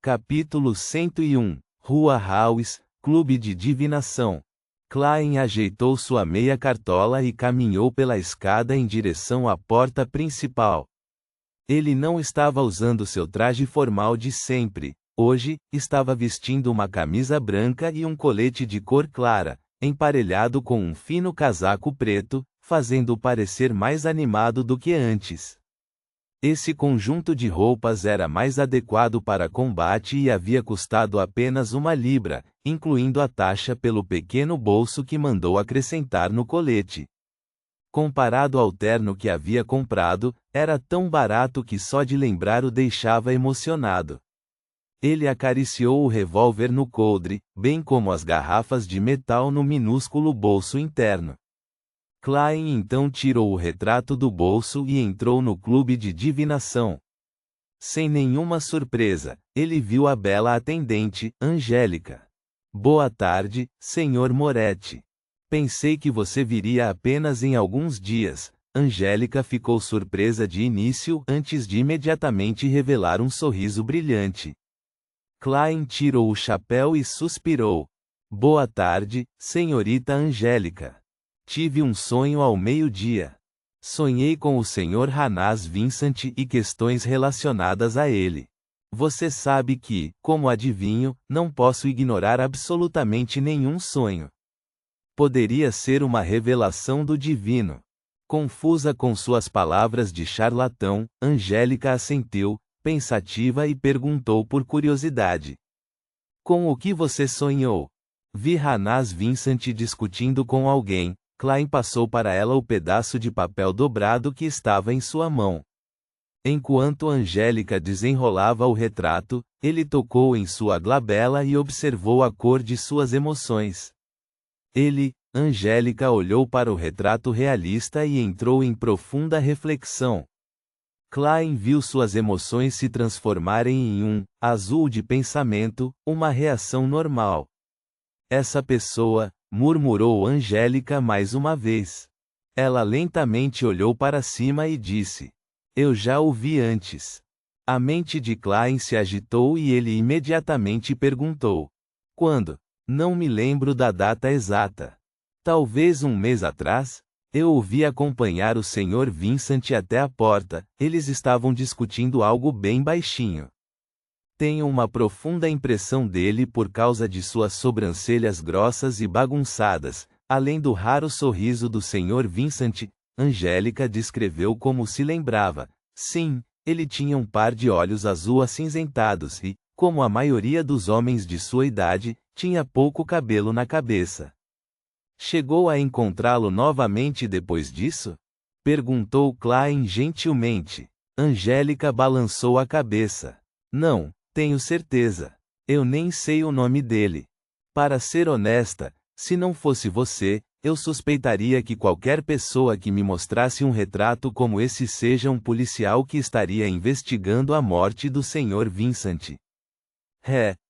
Capítulo 101. Rua House, Clube de Divinação. Klein ajeitou sua meia cartola e caminhou pela escada em direção à porta principal. Ele não estava usando seu traje formal de sempre. Hoje, estava vestindo uma camisa branca e um colete de cor clara, emparelhado com um fino casaco preto, fazendo-o parecer mais animado do que antes. Esse conjunto de roupas era mais adequado para combate e havia custado apenas 1 libra, incluindo a taxa pelo pequeno bolso que mandou acrescentar no colete. Comparado ao terno que havia comprado, era tão barato que só de lembrar o deixava emocionado. Ele acariciou o revólver no coldre, bem como as garrafas de metal no minúsculo bolso interno. Klein então tirou o retrato do bolso e entrou no clube de divinação. Sem nenhuma surpresa, ele viu a bela atendente, Angélica. Boa tarde, Sr. Moretti. Pensei que você viria apenas em alguns dias. Angélica ficou surpresa de início antes de imediatamente revelar um sorriso brilhante. Klein tirou o chapéu e suspirou. Boa tarde, senhorita Angélica. Tive um sonho ao meio-dia. Sonhei com o Sr. Hanás Vincent e questões relacionadas a ele. Você sabe que, como adivinho, não posso ignorar absolutamente nenhum sonho. Poderia ser uma revelação do divino. Confusa com suas palavras de charlatão, Angélica assentiu, pensativa e perguntou por curiosidade. Com o que você sonhou? Vi Hanás Vincent discutindo com alguém. Klein passou para ela o pedaço de papel dobrado que estava em sua mão. Enquanto Angélica desenrolava o retrato, ele tocou em sua glabela e observou a cor de suas emoções. Angélica olhou para o retrato realista e entrou em profunda reflexão. Klein viu suas emoções se transformarem em um azul de pensamento, uma reação normal. Essa pessoa, murmurou Angélica mais uma vez. Ela lentamente olhou para cima e disse: Eu já o vi antes. A mente de Klein se agitou e ele imediatamente perguntou: Quando? Não me lembro da data exata. Talvez 1 mês atrás? Eu o vi acompanhar o Sr. Vincent até a porta. Eles estavam discutindo algo bem baixinho. Tenho uma profunda impressão dele por causa de suas sobrancelhas grossas e bagunçadas, além do raro sorriso do Sr. Vincent. Angélica descreveu como se lembrava. Sim, ele tinha um par de olhos azul acinzentados e, como a maioria dos homens de sua idade, tinha pouco cabelo na cabeça. Chegou a encontrá-lo novamente depois disso? Perguntou Klein gentilmente. Angélica balançou a cabeça. Não. Tenho certeza. Eu nem sei o nome dele. Para ser honesta, se não fosse você, eu suspeitaria que qualquer pessoa que me mostrasse um retrato como esse seja um policial que estaria investigando a morte do Sr. Vincent.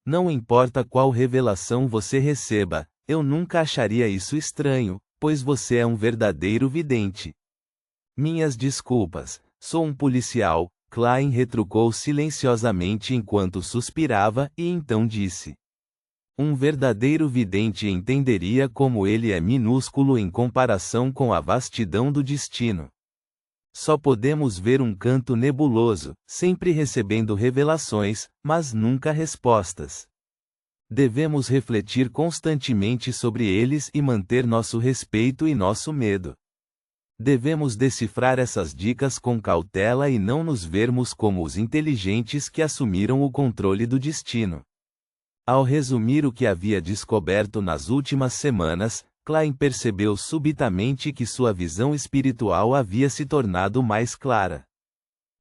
Não importa qual revelação você receba, eu nunca acharia isso estranho, pois você é um verdadeiro vidente. Minhas desculpas, sou um policial. Klein retrucou silenciosamente enquanto suspirava e então disse: Um verdadeiro vidente entenderia como ele é minúsculo em comparação com a vastidão do destino. Só podemos ver um canto nebuloso, sempre recebendo revelações, mas nunca respostas. Devemos refletir constantemente sobre eles e manter nosso respeito e nosso medo. Devemos decifrar essas dicas com cautela e não nos vermos como os inteligentes que assumiram o controle do destino. Ao resumir o que havia descoberto nas últimas semanas, Klein percebeu subitamente que sua visão espiritual havia se tornado mais clara.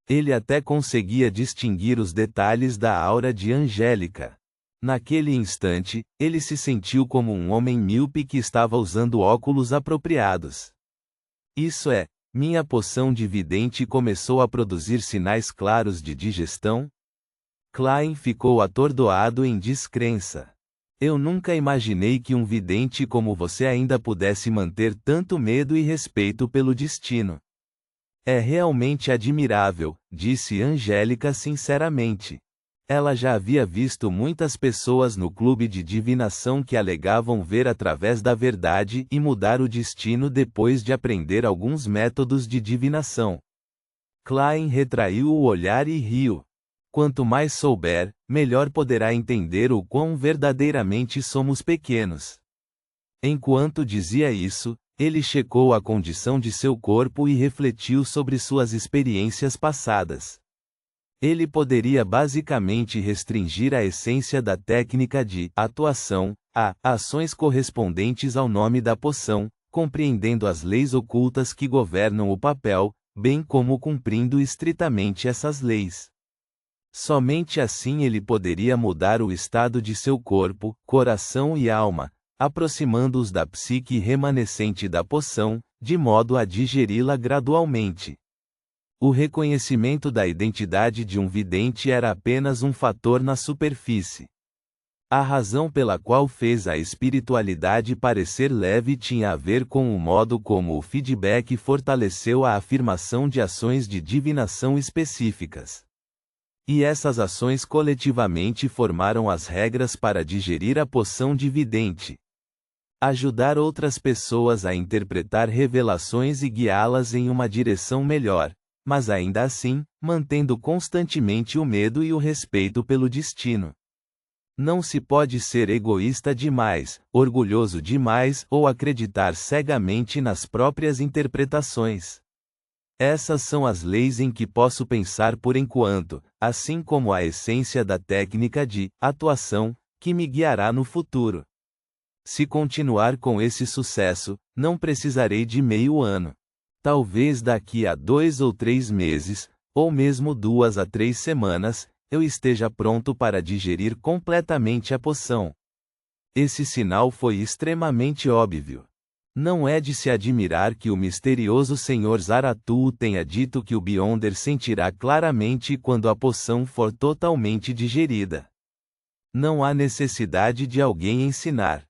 Ele até conseguia distinguir os detalhes da aura de Angélica. Naquele instante, ele se sentiu como um homem míope que estava usando óculos apropriados. Isso é, minha poção de vidente começou a produzir sinais claros de digestão? Klein ficou atordoado em descrença. Eu nunca imaginei que um vidente como você ainda pudesse manter tanto medo e respeito pelo destino. É realmente admirável, disse Angélica sinceramente. Ela já havia visto muitas pessoas no clube de divinação que alegavam ver através da verdade e mudar o destino depois de aprender alguns métodos de divinação. Klein retraiu o olhar e riu. Quanto mais souber, melhor poderá entender o quão verdadeiramente somos pequenos. Enquanto dizia isso, ele checou a condição de seu corpo e refletiu sobre suas experiências passadas. Ele poderia basicamente restringir a essência da técnica de atuação a ações correspondentes ao nome da poção, compreendendo as leis ocultas que governam o papel, bem como cumprindo estritamente essas leis. Somente assim ele poderia mudar o estado de seu corpo, coração e alma, aproximando-os da psique remanescente da poção, de modo a digeri-la gradualmente. O reconhecimento da identidade de um vidente era apenas um fator na superfície. A razão pela qual fez a espiritualidade parecer leve tinha a ver com o modo como o feedback fortaleceu a afirmação de ações de divinação específicas. E essas ações coletivamente formaram as regras para digerir a poção de vidente. Ajudar outras pessoas a interpretar revelações e guiá-las em uma direção melhor, mas ainda assim, mantendo constantemente o medo e o respeito pelo destino. Não se pode ser egoísta demais, orgulhoso demais ou acreditar cegamente nas próprias interpretações. Essas são as leis em que posso pensar por enquanto, assim como a essência da técnica de atuação, que me guiará no futuro. Se continuar com esse sucesso, não precisarei de meio ano. Talvez daqui a 2 ou 3 meses, ou mesmo 2 a 3 semanas, eu esteja pronto para digerir completamente a poção. Esse sinal foi extremamente óbvio. Não é de se admirar que o misterioso Sr. Zaratu tenha dito que o Beyonder sentirá claramente quando a poção for totalmente digerida. Não há necessidade de alguém ensinar.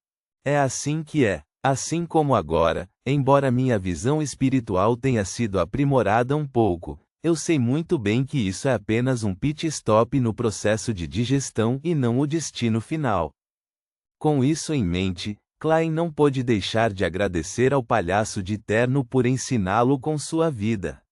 É assim que é. Assim como agora, embora minha visão espiritual tenha sido aprimorada um pouco, eu sei muito bem que isso é apenas um pit stop no processo de digestão e não o destino final. Com isso em mente, Klein não pôde deixar de agradecer ao palhaço de terno por ensiná-lo com sua vida.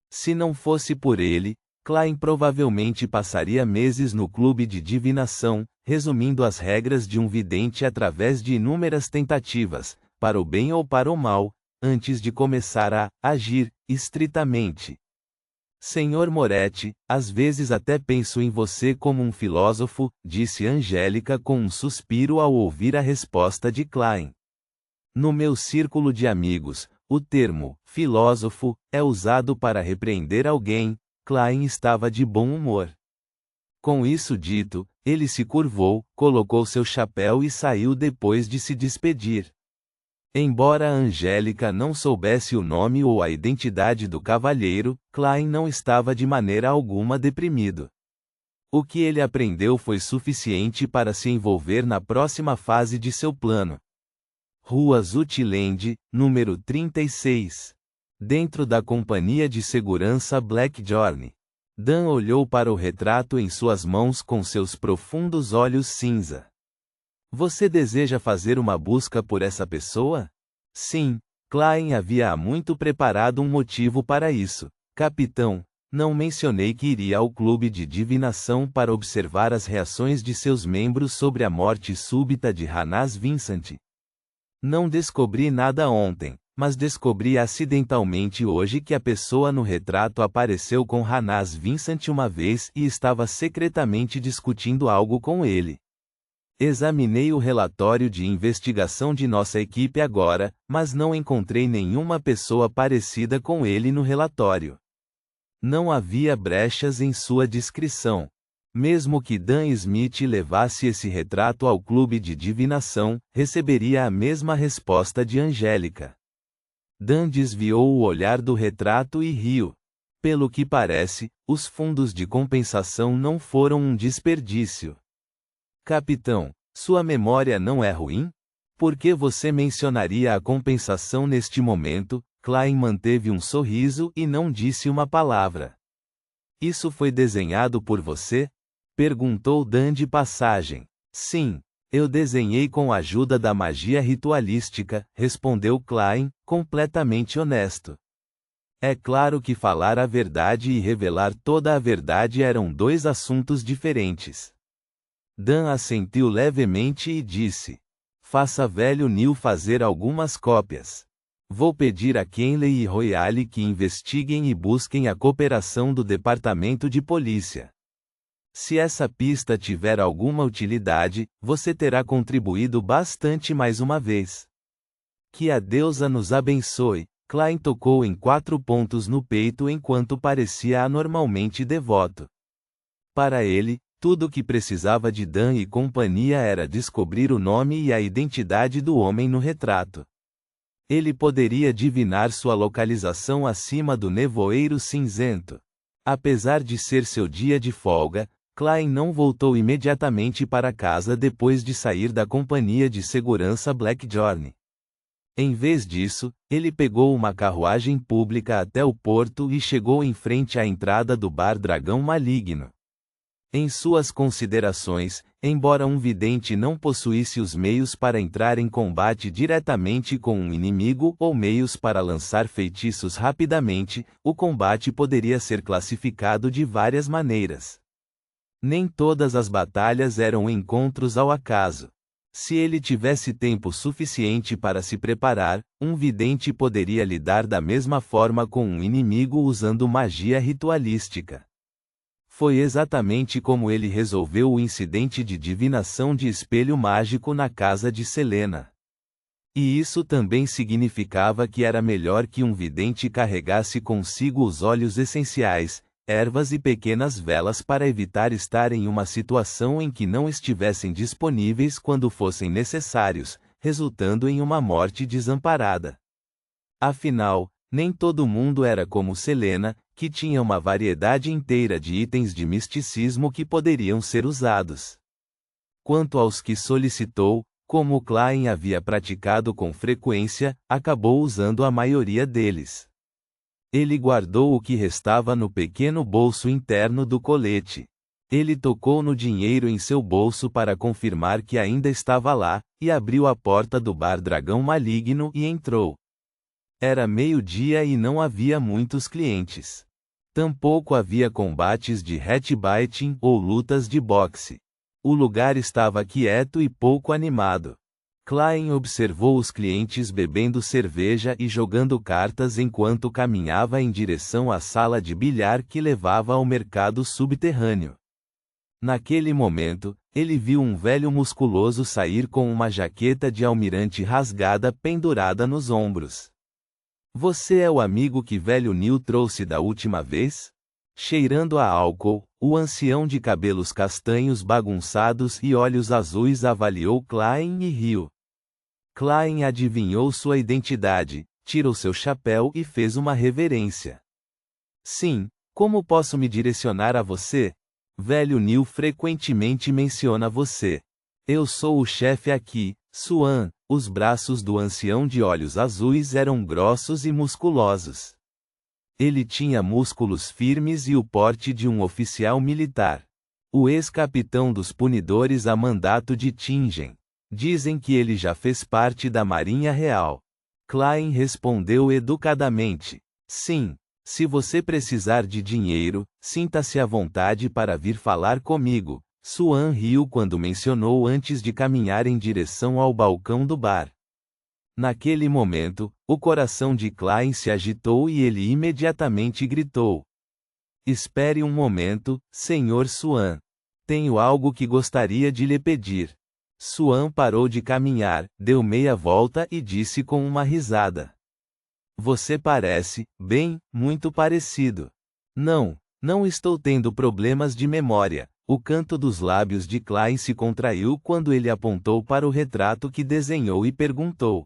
Se não fosse por ele, Klein provavelmente passaria meses no clube de divinação, resumindo as regras de um vidente através de inúmeras tentativas, para o bem ou para o mal, antes de começar a agir estritamente. Senhor Moretti, às vezes até penso em você como um filósofo, disse Angélica com um suspiro ao ouvir a resposta de Klein. No meu círculo de amigos, o termo filósofo é usado para repreender alguém. Klein estava de bom humor. Com isso dito, ele se curvou, colocou seu chapéu e saiu depois de se despedir. Embora a Angélica não soubesse o nome ou a identidade do cavalheiro, Klein não estava de maneira alguma deprimido. O que ele aprendeu foi suficiente para se envolver na próxima fase de seu plano. Rua Zutiland, número 36. Dentro da companhia de segurança Black Journey. Dan olhou para o retrato em suas mãos com seus profundos olhos cinza. Você deseja fazer uma busca por essa pessoa? Sim, Klein havia há muito preparado um motivo para isso. Capitão, não mencionei que iria ao clube de divinação para observar as reações de seus membros sobre a morte súbita de Hannas Vincent. Não descobri nada ontem, mas descobri acidentalmente hoje que a pessoa no retrato apareceu com Hannas Vincent uma vez e estava secretamente discutindo algo com ele. Examinei o relatório de investigação de nossa equipe agora, mas não encontrei nenhuma pessoa parecida com ele no relatório. Não havia brechas em sua descrição. Mesmo que Dan Smith levasse esse retrato ao clube de divinação, receberia a mesma resposta de Angélica. Dan desviou o olhar do retrato e riu. Pelo que parece, os fundos de compensação não foram um desperdício. Capitão, sua memória não é ruim? Por que você mencionaria a compensação neste momento? Klein manteve um sorriso e não disse uma palavra. Isso foi desenhado por você? Perguntou Dan de passagem. Sim, eu desenhei com a ajuda da magia ritualística, respondeu Klein, completamente honesto. É claro que falar a verdade e revelar toda a verdade eram dois assuntos diferentes. Dan assentiu levemente e disse: faça velho Neil fazer algumas cópias. Vou pedir a Kenley e Royale que investiguem e busquem a cooperação do Departamento de Polícia. Se essa pista tiver alguma utilidade, você terá contribuído bastante mais uma vez. Que a deusa nos abençoe. Klein tocou em 4 pontos no peito enquanto parecia anormalmente devoto. Para ele, tudo o que precisava de Dan e companhia era descobrir o nome e a identidade do homem no retrato. Ele poderia adivinhar sua localização acima do nevoeiro cinzento. Apesar de ser seu dia de folga, Klein não voltou imediatamente para casa depois de sair da companhia de segurança Blackjorn. Em vez disso, ele pegou uma carruagem pública até o porto e chegou em frente à entrada do bar Dragão Maligno. Em suas considerações, embora um vidente não possuísse os meios para entrar em combate diretamente com um inimigo ou meios para lançar feitiços rapidamente, o combate poderia ser classificado de várias maneiras. Nem todas as batalhas eram encontros ao acaso. Se ele tivesse tempo suficiente para se preparar, um vidente poderia lidar da mesma forma com um inimigo usando magia ritualística. Foi exatamente como ele resolveu o incidente de divinação de espelho mágico na casa de Selena. E isso também significava que era melhor que um vidente carregasse consigo os óleos essenciais, ervas e pequenas velas para evitar estar em uma situação em que não estivessem disponíveis quando fossem necessários, resultando em uma morte desamparada. Afinal, nem todo mundo era como Selena, que tinha uma variedade inteira de itens de misticismo que poderiam ser usados. Quanto aos que solicitou, como Klein havia praticado com frequência, acabou usando a maioria deles. Ele guardou o que restava no pequeno bolso interno do colete. Ele tocou no dinheiro em seu bolso para confirmar que ainda estava lá, e abriu a porta do bar Dragão Maligno e entrou. Era meio-dia e não havia muitos clientes. Tampouco havia combates de hatchbiting ou lutas de boxe. O lugar estava quieto e pouco animado. Klein observou os clientes bebendo cerveja e jogando cartas enquanto caminhava em direção à sala de bilhar que levava ao mercado subterrâneo. Naquele momento, ele viu um velho musculoso sair com uma jaqueta de almirante rasgada pendurada nos ombros. Você é o amigo que velho Neil trouxe da última vez? Cheirando a álcool, o ancião de cabelos castanhos bagunçados e olhos azuis avaliou Klein e riu. Klein adivinhou sua identidade, tirou seu chapéu e fez uma reverência. Sim, como posso me direcionar a você? Velho Neil frequentemente menciona você. Eu sou o chefe aqui, Suan. Os braços do ancião de olhos azuis eram grossos e musculosos. Ele tinha músculos firmes e o porte de um oficial militar. O ex-capitão dos punidores a mandato de Tingen. Dizem que ele já fez parte da Marinha Real. Klein respondeu educadamente. Sim, se você precisar de dinheiro, sinta-se à vontade para vir falar comigo. Suan riu quando mencionou antes de caminhar em direção ao balcão do bar. Naquele momento, o coração de Klein se agitou e ele imediatamente gritou. Espere um momento, Sr. Suan. Tenho algo que gostaria de lhe pedir. Suan parou de caminhar, deu meia volta e disse com uma risada. Você parece, bem, muito parecido. Não estou tendo problemas de memória. O canto dos lábios de Klein se contraiu quando ele apontou para o retrato que desenhou e perguntou.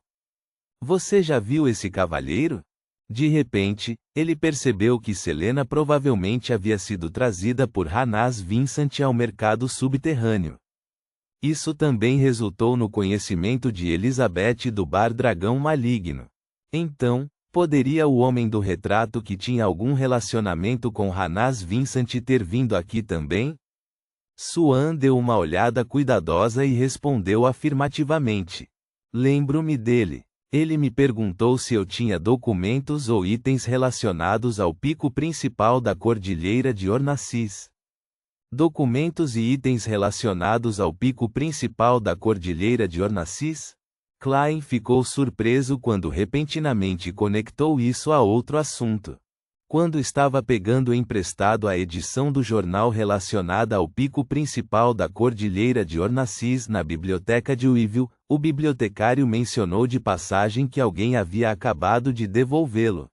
Você já viu esse cavalheiro? De repente, ele percebeu que Selena provavelmente havia sido trazida por Hanaz Vincent ao mercado subterrâneo. Isso também resultou no conhecimento de Elizabeth do bar Dragão Maligno. Então, poderia o homem do retrato que tinha algum relacionamento com Hanaz Vincent ter vindo aqui também? Suan deu uma olhada cuidadosa e respondeu afirmativamente. Lembro-me dele. Ele me perguntou se eu tinha documentos ou itens relacionados ao pico principal da cordilheira de Ornacis. Documentos e itens relacionados ao pico principal da cordilheira de Ornacis? Klein ficou surpreso quando repentinamente conectou isso a outro assunto. Quando estava pegando emprestado a edição do jornal relacionada ao pico principal da cordilheira de Ornacis na biblioteca de Weevil, o bibliotecário mencionou de passagem que alguém havia acabado de devolvê-lo.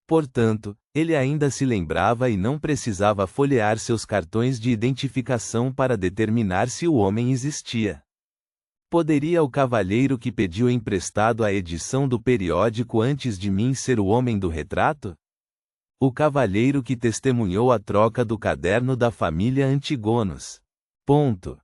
Portanto, ele ainda se lembrava e não precisava folhear seus cartões de identificação para determinar se o homem existia. Poderia o cavalheiro que pediu emprestado a edição do periódico antes de mim ser o homem do retrato? O cavalheiro que testemunhou a troca do caderno da família Antigonos. Ponto.